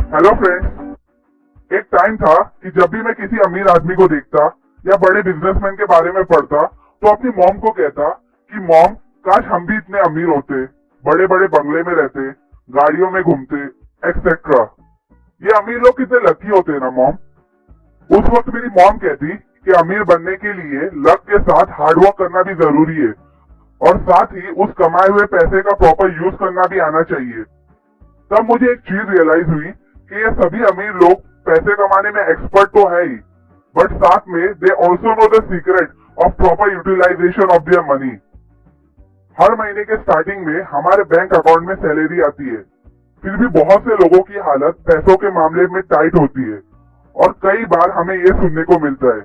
Hello friends. एक time था कि जब भी मैं किसी अमीर आदमी को देखता या बड़े बिजनेसमैन के बारे में पढ़ता तो अपनी मॉम को कहता कि मॉम, काश हम भी इतने अमीर होते, बड़े बड़े बंगले में रहते, गाड़ियों में घूमते, एक्सेट्रा। ये अमीर लोग कितने लकी होते हैं ना मॉम। उस वक्त मेरी मॉम कहती कि अमीर बनने के लिए लक के साथ हार्डवर्क करना भी जरूरी है और साथ ही उस कमाए हुए पैसे का प्रॉपर यूज करना भी आना चाहिए। तब मुझे एक चीज रियलाइज हुई कि ये सभी अमीर लोग पैसे कमाने में एक्सपर्ट तो है ही, बट साथ में they also know the secret of proper utilisation of their money. हर महीने के स्टार्टिंग में हमारे बैंक अकाउंट में सैलरी आती है, फिर भी बहुत से लोगों की हालत पैसों के मामले में टाइट होती है और कई बार हमें ये सुनने को मिलता है,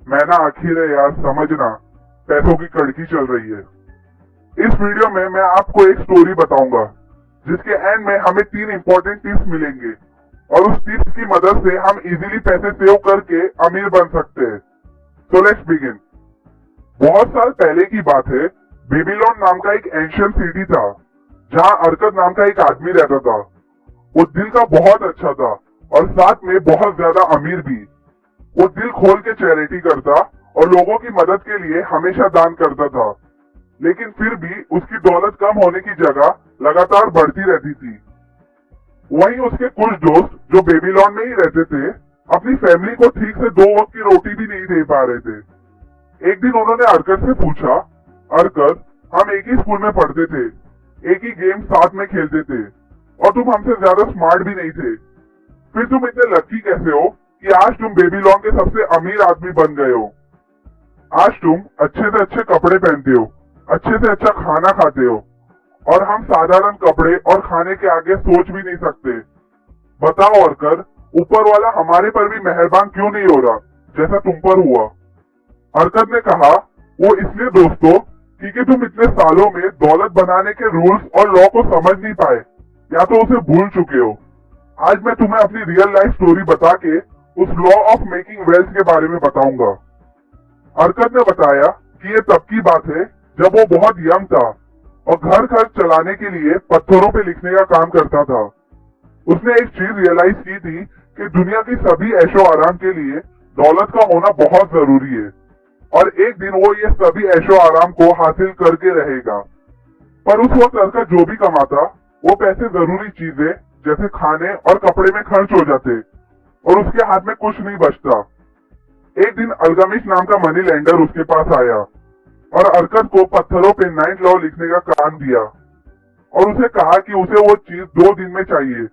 मैं ना आखिर है यार, समझना पैसों की कड़की चल रही है। इस वीडियो में मैं आपको एक स्टोरी बताऊंगा जिसके एंड में हमें 3 इंपॉर्टेंट टिप्स मिलेंगे और उस टिप्स की मदद से हम इजीली पैसे सेव करके अमीर बन सकते हैं। So let's begin. बहुत साल पहले की बात है, बेबीलोन नाम का एक एंशियंट सिटी था जहां अर्कद नाम का एक आदमी रहता था। वो दिल का बहुत अच्छा था और साथ में बहुत ज्यादा अमीर भी। वो दिल खोल के चैरिटी करता और लोगों की मदद के लिए हमेशा दान करता था, लेकिन फिर भी उसकी दौलत कम होने की जगह लगातार बढ़ती रहती थी। वहीं उसके कुछ दोस्त जो बेबीलोन में ही रहते थे, अपनी फैमिली को ठीक से 2 वक्त की रोटी भी नहीं दे पा रहे थे। एक दिन उन्होंने अर्कद से पूछा, अर्कद, हम एक ही स्कूल में पढ़ते थे, एक ही गेम साथ में खेलते थे और तुम हमसे ज्यादा स्मार्ट भी नहीं थे, फिर तुम इतने लकी कैसे हो कि आज तुम बेबीलोन के सबसे अमीर आदमी बन गए हो। आज तुम अच्छे से अच्छे कपड़े पहनते हो, अच्छे से अच्छा खाना खाते हो और हम साधारण कपड़े और खाने के आगे सोच भी नहीं सकते। बताओ अर्कद, ऊपर वाला हमारे पर भी मेहरबान क्यों नहीं हो रहा जैसा तुम पर हुआ। अर्कद ने कहा, वो इसलिए दोस्तों क्योंकि तुम इतने सालों में दौलत बनाने के रूल्स और लॉ को समझ नहीं पाए या तो उसे भूल चुके हो। आज मैं तुम्हें अपनी रियल लाइफ स्टोरी बता के उस लॉ ऑफ मेकिंग वेल्थ के बारे में बताऊंगा। अर्कद ने बताया कि ये तब की बात है जब वो बहुत यंग था और घर खर्च चलाने के लिए पत्थरों पे लिखने का काम करता था। उसने एक चीज रियलाइज की थी कि दुनिया की सभी ऐशो आराम के लिए दौलत का होना बहुत जरूरी है और एक दिन वो ये सभी ऐशो आराम को हासिल करके रहेगा। पर उस वक्त अर्कद जो भी कमाता वो पैसे जरूरी चीजें जैसे खाने और कपड़े में खर्च हो जाते और उसके हाथ में कुछ नहीं बचता। एक दिन अल्गमिश नाम का मनी लेंडर उसके पास आया और अर्कद को पत्थरों पे 9 लॉ लिखने का काम दिया और उसे कहा कि उसे वो चीज 2 दिन में चाहिए,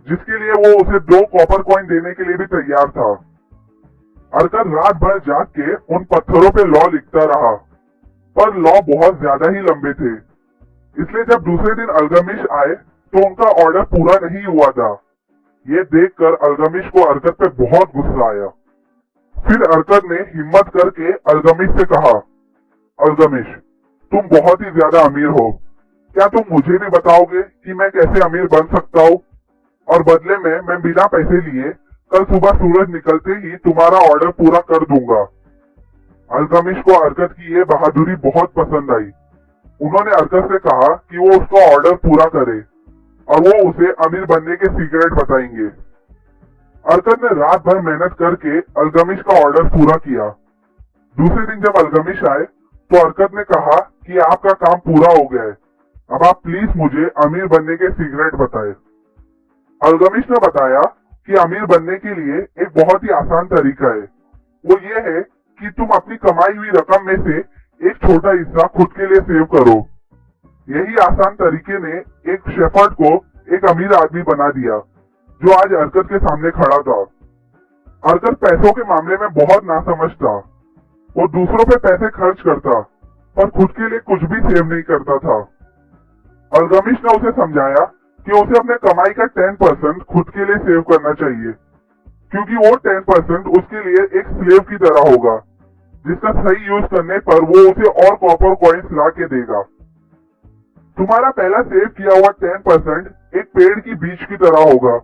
जिसके लिए वो उसे 2 कॉपर कॉइन देने के लिए भी तैयार था। अर्कद रात भर जाग के उन पत्थरों पे लॉ लिखता रहा, पर लॉ बहुत ज्यादा ही लंबे थे, इसलिए जब दूसरे दिन अल्गमिश आए तो उनका ऑर्डर पूरा नहीं हुआ था। ये देखकर अल्गमिश को अर्कद पे बहुत गुस्सा आया। फिर अर्कद ने हिम्मत करके अल्गमिश से कहा, अल्गमिश, तुम बहुत ही ज्यादा अमीर हो, क्या तुम मुझे भी बताओगे कि मैं कैसे अमीर बन सकता हूँ और बदले में मैं बिना पैसे लिए कल सुबह सूरज निकलते ही तुम्हारा ऑर्डर पूरा कर दूंगा। अल्गमिश को अर्कद की ये बहादुरी बहुत पसंद आई। उन्होंने अर्कद से कहा कि वो उसका ऑर्डर पूरा करे और वो उसे अमीर बनने के सीक्रेट बताएंगे। अर्कद ने रात भर मेहनत करके अल्गमिश का ऑर्डर पूरा किया। दूसरे दिन जब अल्गमिश आए तो अर्कद ने कहा कि आपका काम पूरा हो गया है, अब आप प्लीज मुझे अमीर बनने के सीक्रेट बताएं। अल्गमिश ने बताया कि अमीर बनने के लिए एक बहुत ही आसान तरीका है। वो ये है कि तुम अपनी कमाई हुई रकम में से एक छोटा हिस्सा खुद के लिए सेव करो। यही आसान तरीके ने एक शेफर्ड को एक अमीर आदमी बना दिया जो आज अर्कद के सामने खड़ा था। अर्कद पैसों के मामले में बहुत नासमझ था। वो दूसरों पे पैसे खर्च करता पर खुद के लिए कुछ भी सेव नहीं करता था। अल्गमिश ने उसे समझाया कि उसे अपने कमाई का 10% खुद के लिए सेव करना चाहिए, क्योंकि वो 10% उसके लिए एक स्लेव की तरह होगा जिसका सही यूज करने पर वो उसे और कॉपर कॉइन्स ला के देगा। तुम्हारा पहला सेव किया हुआ 10% एक पेड़ की बीज की तरह होगा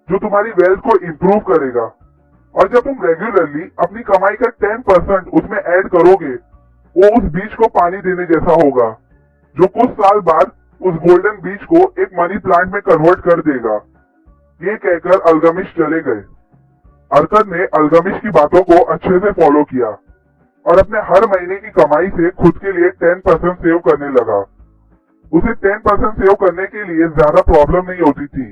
जो तुम्हारी वेल्थ को इंप्रूव करेगा और जब तुम रेगुलरली अपनी कमाई का 10% उसमें ऐड करोगे वो उस बीज को पानी देने जैसा होगा जो कुछ साल बाद उस गोल्डन बीज को एक मनी प्लांट में कन्वर्ट कर देगा। ये कहकर अल्गमिश चले गए। अरकत ने अल्गमिश की बातों को अच्छे से फॉलो किया और अपने हर महीने की कमाई से खुद के लिए 10% सेव करने लगा। उसे 10% सेव करने के लिए ज्यादा प्रॉब्लम नहीं होती थी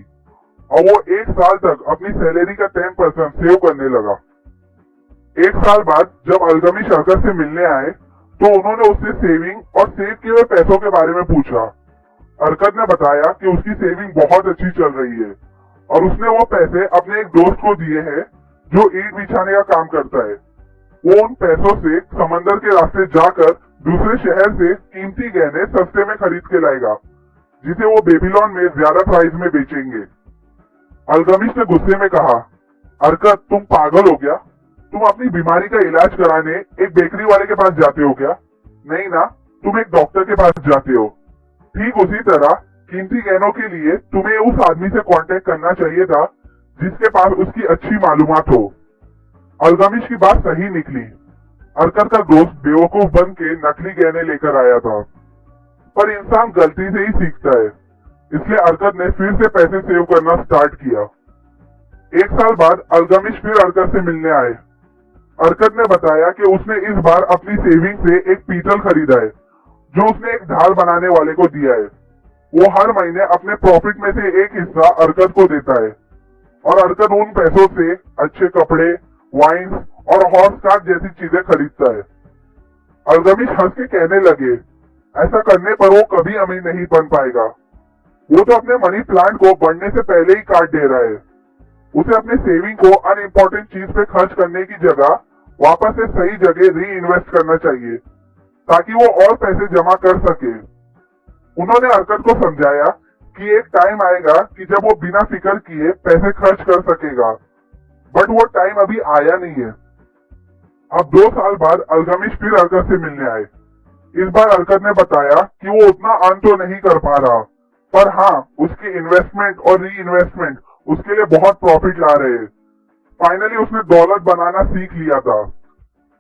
और वो 1 साल तक अपनी सैलरी का 10% सेव करने लगा। 1 साल बाद जब अल्गमिश अरकत से मिलने आए तो उन्होंने उससे सेविंग और सेव किए हुए पैसों के बारे में पूछा। अरकत ने बताया कि उसकी सेविंग बहुत अच्छी चल रही है और उसने वो पैसे अपने एक दोस्त को दिए हैं जो ईंट बिछाने का काम करता है। वो उन पैसों से समंदर के रास्ते जाकर दूसरे शहर से कीमती गहने सस्ते में खरीद के लाएगा, जिसे वो बेबीलोन में ज्यादा प्राइस में बेचेंगे। अल्गमिश ने गुस्से में कहा, अरकत तुम पागल हो गया? तुम अपनी बीमारी का इलाज कराने एक बेकरी वाले के पास जाते हो क्या? नहीं ना, तुम एक डॉक्टर के पास जाते हो। ठीक उसी तरह कीमती गहनों के लिए तुम्हें उस आदमी से कांटेक्ट करना चाहिए था जिसके पास उसकी अच्छी मालूमात हो। अल्गमिश की बात सही निकली। अरकत का दोस्त बेवकूफ बन के नकली गहने लेकर आया था, पर इंसान गलती से ही सीखता है, इसलिए अरकत ने फिर से पैसे सेव करना स्टार्ट किया। 1 साल बाद अल्गमिश फिर अरकत से मिलने आए। अरकत ने बताया कि उसने इस बार अपनी सेविंग से एक पीतल खरीदा है जो उसने एक ढाल बनाने वाले को दिया है। वो हर महीने अपने प्रॉफिट में से एक हिस्सा अरकत को देता है और अरकत उन पैसों से अच्छे कपड़े, वाइन और हॉर्स कार्ट जैसी चीजें खरीदता है। अल्गमिश हंस के कहने लगे, ऐसा करने पर वो कभी अमीर नहीं बन पाएगा। वो तो अपने मनी प्लांट को बढ़ने से पहले ही काट दे रहा है। उसे अपने सेविंग को अनइम्पोर्टेंट चीज पे खर्च करने की जगह वापस से सही जगह री इन्वेस्ट करना चाहिए ताकि वो और पैसे जमा कर सके। उन्होंने अरकत को समझाया कि एक टाइम आएगा कि जब वो बिना फिक्र किए पैसे खर्च कर सकेगा, बट वो टाइम अभी आया नहीं है। अब 2 साल बाद अल्गमिश फिर अरकत से मिलने आए। इस बार अरकत ने बताया कि वो उतना अर्न तो नहीं कर पा रहा, पर हाँ, उसकी इन्वेस्टमेंट और री इन्वेस्टमेंट उसके लिए बहुत प्रॉफिट ला रहे हैं। फाइनली उसने दौलत बनाना सीख लिया था।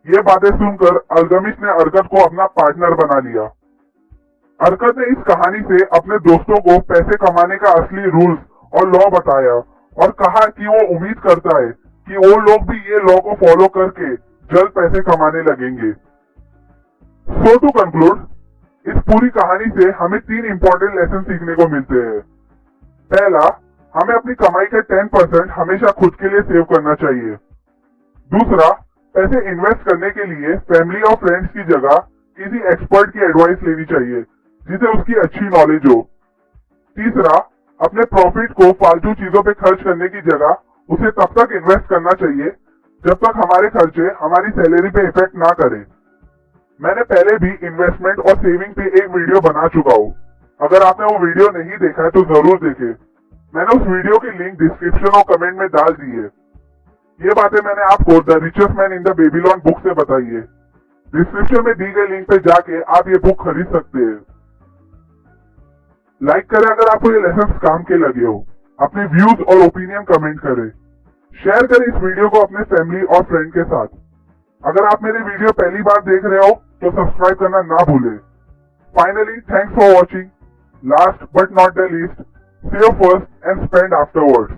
ये बातें सुनकर अल्गमिश ने अरकत को अपना पार्टनर बना लिया। अरकत ने इस कहानी से अपने दोस्तों को पैसे कमाने का असली रूल्स और लॉ बताया और कहा कि वो उम्मीद करता है कि वो लोग भी ये लॉ को फॉलो करके जल्द पैसे कमाने लगेंगे। सो टू कंक्लूड, इस पूरी कहानी से हमें 3 इंपॉर्टेंट लेसन सीखने को मिलते हैं। पहला, हमें अपनी कमाई के 10% हमेशा खुद के लिए सेव करना चाहिए। दूसरा, पैसे इन्वेस्ट करने के लिए फैमिली और फ्रेंड्स की जगह किसी एक्सपर्ट की एडवाइस लेनी चाहिए जिसे उसकी अच्छी नॉलेज हो। तीसरा, अपने प्रॉफिट को फालतू चीजों पे खर्च करने की जगह उसे तब तक इन्वेस्ट करना चाहिए जब तक हमारे खर्चे हमारी सैलरी पे इफेक्ट ना करें। मैंने पहले भी इन्वेस्टमेंट और सेविंग पे एक वीडियो बना चुका हूँ। अगर आपने वो वीडियो नहीं देखा है तो जरूर देखें। मैंने उस वीडियो की लिंक डिस्क्रिप्शन और कमेंट में डाल दी है। ये बातें मैंने आपको the richest man in the Babylon book से बताई है। डिस्क्रिप्शन में दी गई लिंक पे जाके आप ये बुक खरीद सकते हैं। लाइक करें अगर आपको ये लेसन काम के लगे हो। अपने व्यूज और ओपिनियन कमेंट करें। शेयर करें इस वीडियो को अपने फैमिली और फ्रेंड के साथ। अगर आप मेरे वीडियो पहली बार देख रहे हो तो सब्सक्राइब करना ना भूलें। Finally, thanks for watching. Last but not the least, save first and spend afterwards.